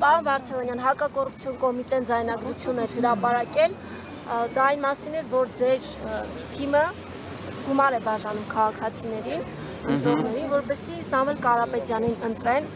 Պարոն Վարդանյան, հակակոռուպցիոն կոմիտեն ձայնագրություն էր հրապարակել, դա այն մասին էր, որ ձեր թիմը գումար է բաժանում քաղաքացիներին, ընտրողներին, որպեսզի Սամվել Կարապետյանին ընտրեն,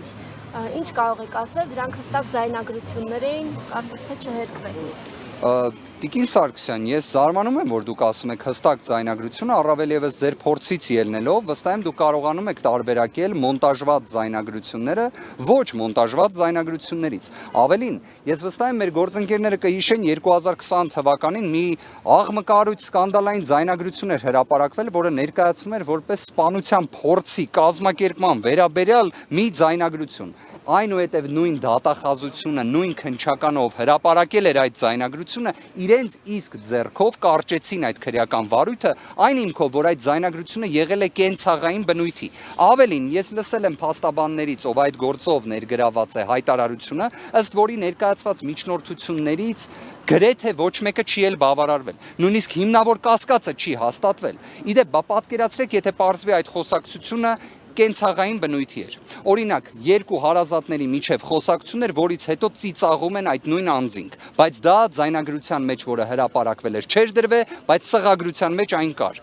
ինչ կարող եք ասել, դրանք հստակ ձայնագրություններ էին, կարծես թե չհերկվեց։ Տիկին Սարգսյան, ես զարմանում եմ, որ դուք ասում եք հստակ ձայնագրությունը, առավել ևս ձեր փորձից ելնելով, վստահ եմ դուք կարողանում եք տարբերակել մոնտաժված ձայնագրությունները ոչ մոնտաժված ձայնագրություններից։ Ավելին, ես վստահ եմ մեր գործընկերները կհիշեն 2020 թվականին մի աղմկարույց սկանդալային ձայնագրություն էր հրապարակվել, որը ներկայացվում էր որպես սպանության փորձի կազմակերպման վերաբերյալ մի ձայնագրություն։ Այնուհետև նույն դատախազությունը, նույն քննչականով հրապարակել էր այդ ձայնագրությունը, իրենց իսկ ձեռքով կարճեցին այդ քրեական վարույթը, այն հիմքով, որ այդ ձայնագրությունը եղել է կենցաղային բնույթի։ Ավելին, ես լսել եմ փաստաբաններից, ով այդ գործով ներգրաված է հայտարարությունը, ըստ որի ներկայացված միջնորդություններից գրեթե ոչ մեկը չի էլ բավարարվել։ Նույնիսկ հիմնավոր կասկածը չի հաստատվել։ Իդեպ, բա պատկերացրեք, եթե պարզվի այդ խոսակցությունը կենցաղային բնույթի էր։ Օրինակ, երկու հարազատների միջև խոսակցություն էր, որից հետո ծիծաղում են այդ նույն անձինք, բայց դա ձայնագրության մեջ, որը հրապարակվել էր, չէր դրվել, բայց սղագրության մեջ այն կար։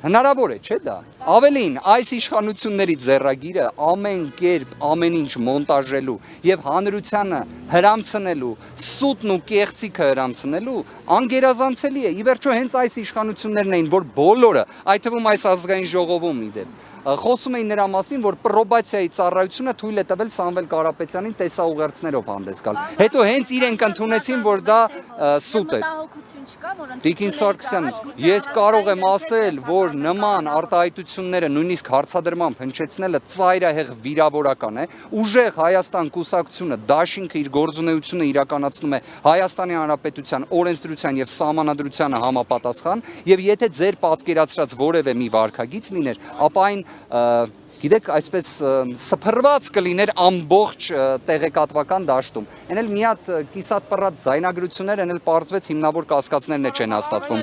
Հնարավոր է, չէ՞ դա։ Ավելին, այս իշխանությունների ձեռագիրը ամեն կերպ ամեն ինչ մոնտաժելու եւ հանրությանը հրամցնելու, սուտն ու կեղծիքը հրամցնելու անգերազանցելի է։ Ի վերջո հենց այս իշխանություններն էին, որ բոլորը, այդ թվում այս ազգային ժողովում իդեպ խոսում էին նրա մասին, որ պրոբացիայի ծառայությունը թույլ է տվել Սամվել Կարապետյանին տեսաուղերձներով հանդես գալ։ Հետո հենց իրենք ընդունեցին, որ դա սուտ է։ Տիկին Սարգսյան, ես կարող եմ ասել, որ նման արտահայտությունները նույնիսկ հարցադրմամբ հնչեցնելը ծայրահեղ վիրավորական է։ Ուժեղ Հայաստան կուսակցությունը դաշինքը իր գործունեությունը իրականացնում է Հայաստանի Հանրապետության օրենսդրության եւ սահմանադրությանը համապատասխան, եւ եթե ձեր պատկերացրած որևէ մի վարքագիծ լիներ, ապա այն գիտեք, այսպես սփռված կլիներ ամբողջ տեղեկատվական դաշտում։ Էն էլ մի հատ կիսատ պռած ձայնագրություններ, էն էլ պարզվեց հիմնավոր կասկածներն չեն հաստատվում։